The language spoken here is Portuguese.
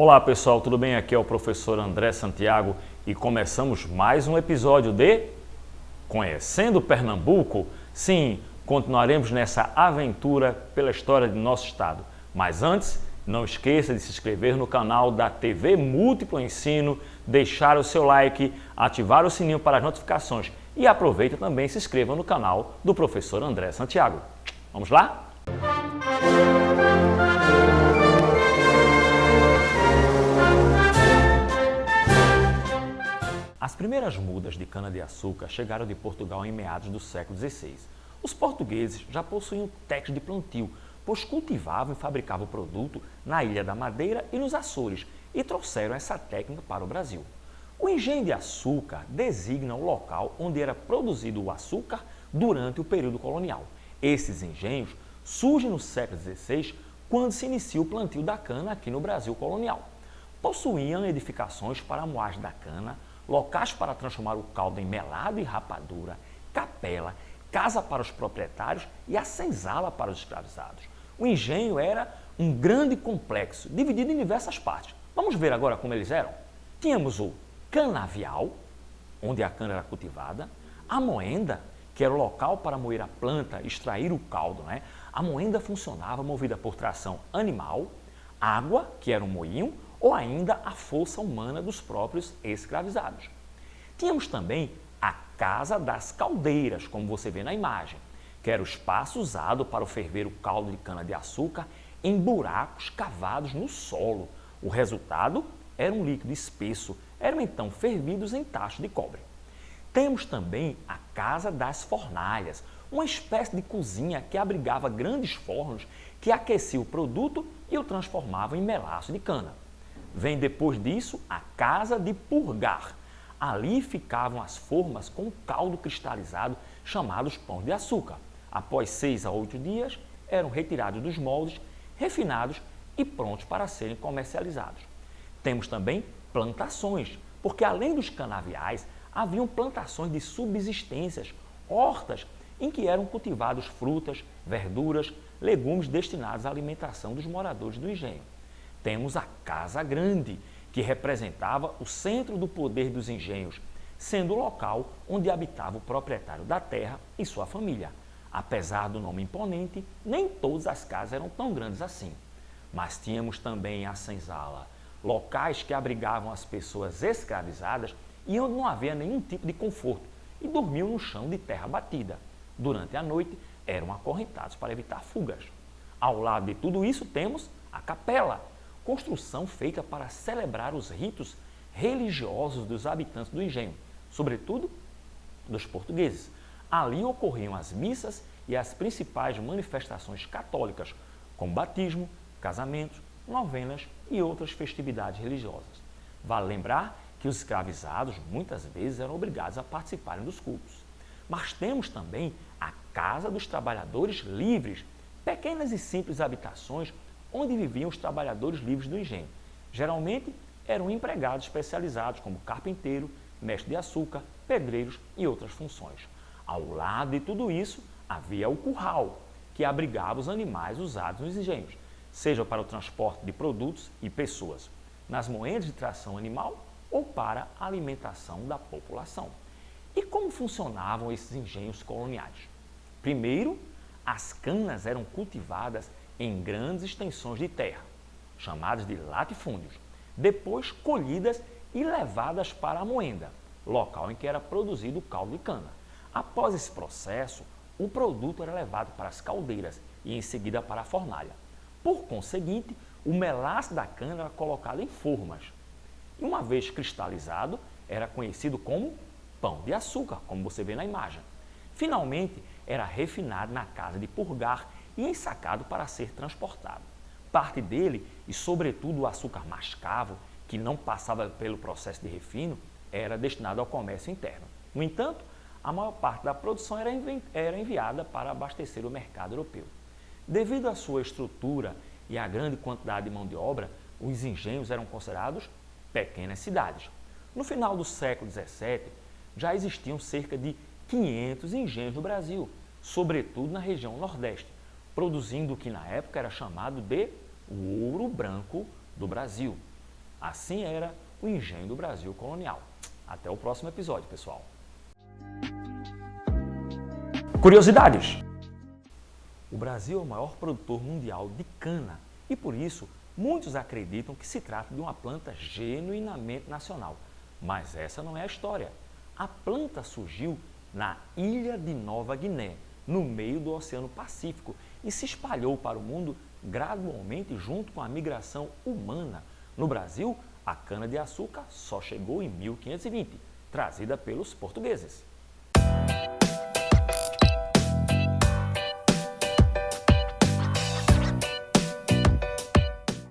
Olá pessoal, tudo bem? Aqui é o professor André Santiago e começamos mais um episódio de Conhecendo Pernambuco. Sim, continuaremos nessa aventura pela história de nosso estado. Mas antes, não esqueça de se inscrever no canal da TV Múltiplo Ensino, deixar o seu like, ativar o sininho para as notificações e aproveita também e se inscreva no canal do professor André Santiago. Vamos lá? As primeiras mudas de cana-de-açúcar chegaram de Portugal em meados do século XVI. Os portugueses já possuíam técnicas de plantio, pois cultivavam e fabricavam o produto na Ilha da Madeira e nos Açores, e trouxeram essa técnica para o Brasil. O engenho de açúcar designa o local onde era produzido o açúcar durante o período colonial. Esses engenhos surgem no século XVI, quando se inicia o plantio da cana aqui no Brasil colonial. Possuíam edificações para a moagem da cana, locais para transformar o caldo em melado e rapadura, capela, casa para os proprietários e a senzala para os escravizados. O engenho era um grande complexo, dividido em diversas partes. Vamos ver agora como eles eram? Tínhamos o canavial, onde a cana era cultivada, a moenda, que era o local para moer a planta, extrair o caldo, né? A moenda funcionava movida por tração animal, água, que era um moinho, ou ainda a força humana dos próprios escravizados. Tínhamos também a Casa das Caldeiras, como você vê na imagem, que era o espaço usado para ferver o caldo de cana-de-açúcar em buracos cavados no solo. O resultado era um líquido espesso, eram então fervidos em tachos de cobre. Temos também a Casa das Fornalhas, uma espécie de cozinha que abrigava grandes fornos que aqueciam o produto e o transformavam em melaço de cana. Vem depois disso a Casa de Purgar. Ali ficavam as formas com caldo cristalizado chamados pães de açúcar. Após 6 a 8 dias, eram retirados dos moldes, refinados e prontos para serem comercializados. Temos também plantações, porque além dos canaviais, haviam plantações de subsistências, hortas, em que eram cultivados frutas, verduras, legumes destinados à alimentação dos moradores do engenho. Temos a Casa Grande, que representava o centro do poder dos engenhos, sendo o local onde habitava o proprietário da terra e sua família. Apesar do nome imponente, nem todas as casas eram tão grandes assim. Mas tínhamos também a senzala, locais que abrigavam as pessoas escravizadas e onde não havia nenhum tipo de conforto e dormiam no chão de terra batida. Durante a noite, eram acorrentados para evitar fugas. Ao lado de tudo isso, temos a capela, construção feita para celebrar os ritos religiosos dos habitantes do engenho, sobretudo dos portugueses. Ali ocorriam as missas e as principais manifestações católicas, como batismo, casamentos, novenas e outras festividades religiosas. Vale lembrar que os escravizados muitas vezes eram obrigados a participarem dos cultos. Mas temos também a Casa dos Trabalhadores Livres, pequenas e simples habitações onde viviam os trabalhadores livres do engenho. Geralmente eram empregados especializados como carpinteiro, mestre de açúcar, pedreiros e outras funções. Ao lado de tudo isso, havia o curral, que abrigava os animais usados nos engenhos, seja para o transporte de produtos e pessoas, nas moendas de tração animal ou para a alimentação da população. E como funcionavam esses engenhos coloniais? Primeiro, as canas eram cultivadas em grandes extensões de terra, chamadas de latifúndios, depois colhidas e levadas para a moenda, local em que era produzido o caldo de cana. Após esse processo, o produto era levado para as caldeiras e em seguida para a fornalha. Por conseguinte, o melaço da cana era colocado em formas e, uma vez cristalizado, era conhecido como pão de açúcar, como você vê na imagem. Finalmente, era refinado na Casa de Purgar e ensacado para ser transportado. Parte dele, e sobretudo o açúcar mascavo, que não passava pelo processo de refino, era destinado ao comércio interno. No entanto, a maior parte da produção era enviada para abastecer o mercado europeu. Devido à sua estrutura e à grande quantidade de mão de obra, os engenhos eram considerados pequenas cidades. No final do século XVII, já existiam cerca de 500 engenhos no Brasil, sobretudo na região Nordeste, produzindo o que na época era chamado de o ouro branco do Brasil. Assim era o engenho do Brasil colonial. Até o próximo episódio, pessoal. Curiosidades! O Brasil é o maior produtor mundial de cana e, por isso, muitos acreditam que se trata de uma planta genuinamente nacional. Mas essa não é a história. A planta surgiu na ilha de Nova Guiné, no meio do Oceano Pacífico, e se espalhou para o mundo gradualmente junto com a migração humana. No Brasil, a cana-de-açúcar só chegou em 1520, trazida pelos portugueses.